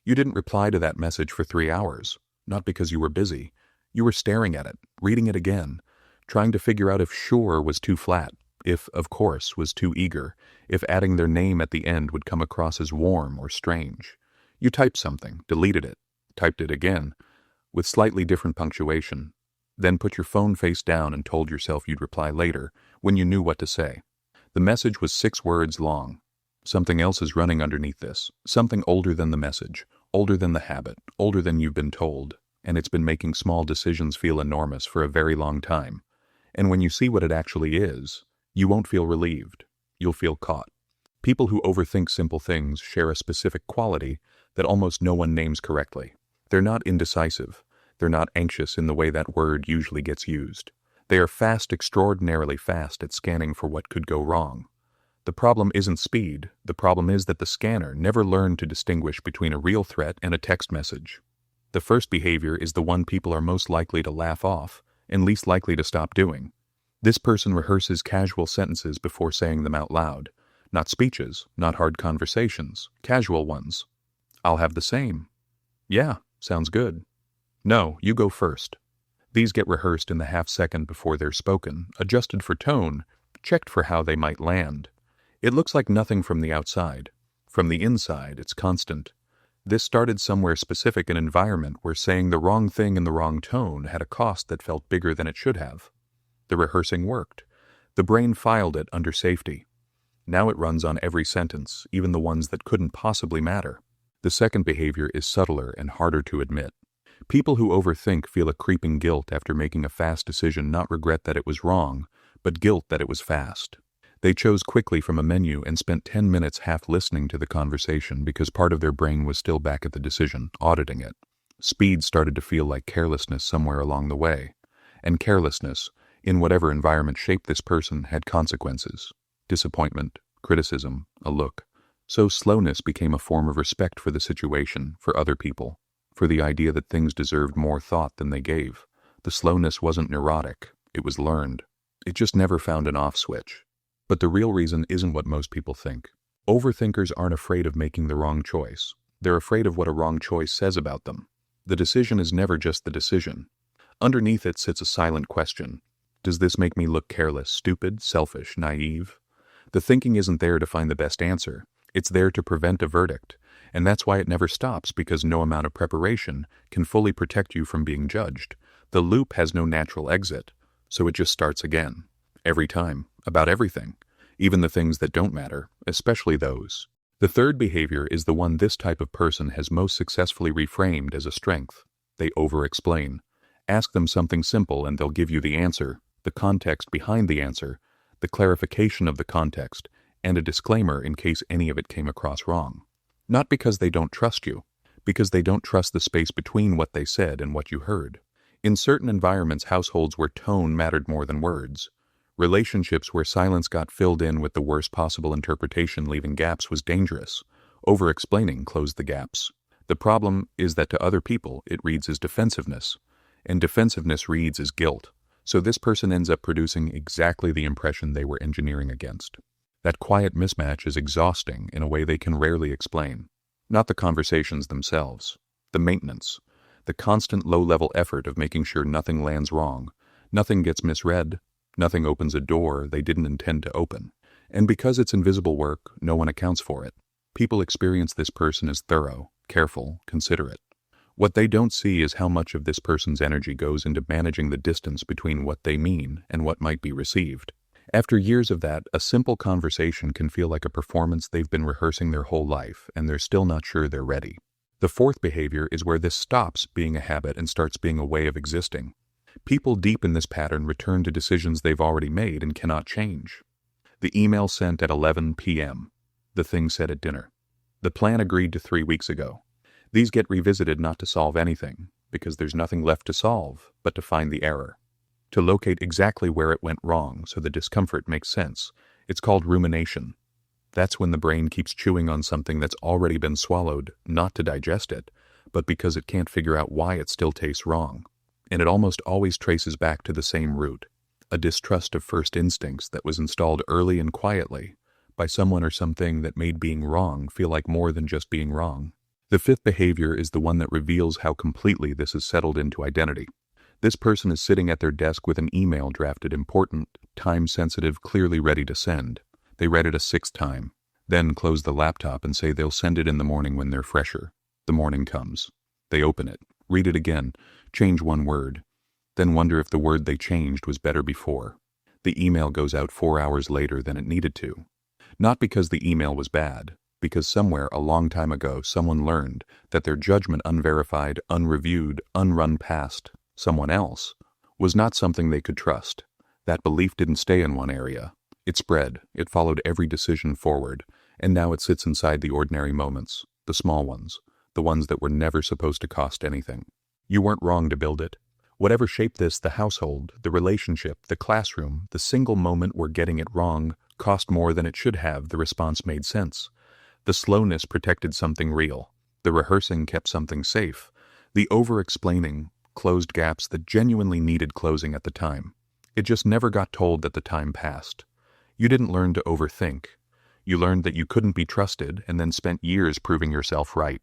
You didn't reply to that message for 3 hours, not because you were busy. You were staring at it, reading it again, trying to figure out if sure was too flat, if of course was too eager, if adding their name at the end would come across as warm or strange. You typed something, deleted it, typed it again, with slightly different punctuation, then put your phone face down and told yourself you'd reply later when you knew what to say. The message was 6 words long. Something else is running underneath this, something older than the message, older than the habit, older than you've been told, and it's been making small decisions feel enormous for a very long time. And when you see what it actually is, you won't feel relieved. You'll feel caught. People who overthink simple things share a specific quality that almost no one names correctly. They're not indecisive. They're not anxious in the way that word usually gets used. They are fast, extraordinarily fast at scanning for what could go wrong. The problem isn't speed. The problem is that the scanner never learned to distinguish between a real threat and a text message. The first behavior is the one people are most likely to laugh off and least likely to stop doing. This person rehearses casual sentences before saying them out loud. Not speeches, not hard conversations, casual ones. I'll have the same. Yeah, sounds good. No, you go first. These get rehearsed in the half-second before they're spoken, adjusted for tone, checked for how they might land. It looks like nothing from the outside. From the inside, it's constant. This started somewhere specific, an environment where saying the wrong thing in the wrong tone had a cost that felt bigger than it should have. The rehearsing worked. The brain filed it under safety. Now it runs on every sentence, even the ones that couldn't possibly matter. The second behavior is subtler and harder to admit. People who overthink feel a creeping guilt after making a fast decision, not regret that it was wrong, but guilt that it was fast. They chose quickly from a menu and spent 10 minutes half listening to the conversation because part of their brain was still back at the decision, auditing it. Speed started to feel like carelessness somewhere along the way. And carelessness, in whatever environment shaped this person, had consequences. Disappointment, criticism, a look. So slowness became a form of respect for the situation, for other people, for the idea that things deserved more thought than they gave. The slowness wasn't neurotic, it was learned. It just never found an off switch. But the real reason isn't what most people think. Overthinkers aren't afraid of making the wrong choice. They're afraid of what a wrong choice says about them. The decision is never just the decision. Underneath it sits a silent question. Does this make me look careless, stupid, selfish, naive? The thinking isn't there to find the best answer. It's there to prevent a verdict. And that's why it never stops, because no amount of preparation can fully protect you from being judged. The loop has no natural exit, so it just starts again. Every time, about everything, even the things that don't matter, especially those. The third behavior is the one this type of person has most successfully reframed as a strength. They over-explain. Ask them something simple and they'll give you the answer, the context behind the answer, the clarification of the context, and a disclaimer in case any of it came across wrong. Not because they don't trust you, because they don't trust the space between what they said and what you heard. In certain environments, households where tone mattered more than words, relationships where silence got filled in with the worst possible interpretation, leaving gaps was dangerous. Over-explaining closed the gaps. The problem is that to other people, it reads as defensiveness, and defensiveness reads as guilt. So this person ends up producing exactly the impression they were engineering against. That quiet mismatch is exhausting in a way they can rarely explain. Not the conversations themselves, the maintenance, the constant low-level effort of making sure nothing lands wrong, nothing gets misread, nothing opens a door they didn't intend to open. And because it's invisible work, no one accounts for it. People experience this person as thorough, careful, considerate. What they don't see is how much of this person's energy goes into managing the distance between what they mean and what might be received. After years of that, a simple conversation can feel like a performance they've been rehearsing their whole life, and they're still not sure they're ready. The fourth behavior is where this stops being a habit and starts being a way of existing. People deep in this pattern return to decisions they've already made and cannot change. The email sent at 11 p.m. The thing said at dinner. The plan agreed to 3 weeks ago. These get revisited not to solve anything, because there's nothing left to solve, but to find the error. To locate exactly where it went wrong so the discomfort makes sense. It's called rumination. That's when the brain keeps chewing on something that's already been swallowed, not to digest it, but because it can't figure out why it still tastes wrong. And it almost always traces back to the same root, a distrust of first instincts that was installed early and quietly by someone or something that made being wrong feel like more than just being wrong. The fifth behavior is the one that reveals how completely this is settled into identity. This person is sitting at their desk with an email drafted important, time-sensitive, clearly ready to send. They read it a sixth time, then close the laptop and say they'll send it in the morning when they're fresher. The morning comes. They open it, read it again, change one word, then wonder if the word they changed was better before. The email goes out 4 hours later than it needed to. Not because the email was bad, because somewhere a long time ago someone learned that their judgment, unverified, unreviewed, unrun past someone else, was not something they could trust. That belief didn't stay in one area. It spread, it followed every decision forward, and now it sits inside the ordinary moments, the small ones, the ones that were never supposed to cost anything. You weren't wrong to build it. Whatever shaped this, the household, the relationship, the classroom, the single moment where getting it wrong cost more than it should have, the response made sense. The slowness protected something real. The rehearsing kept something safe. The over-explaining closed gaps that genuinely needed closing at the time. It just never got told that the time passed. You didn't learn to overthink. You learned that you couldn't be trusted and then spent years proving yourself right.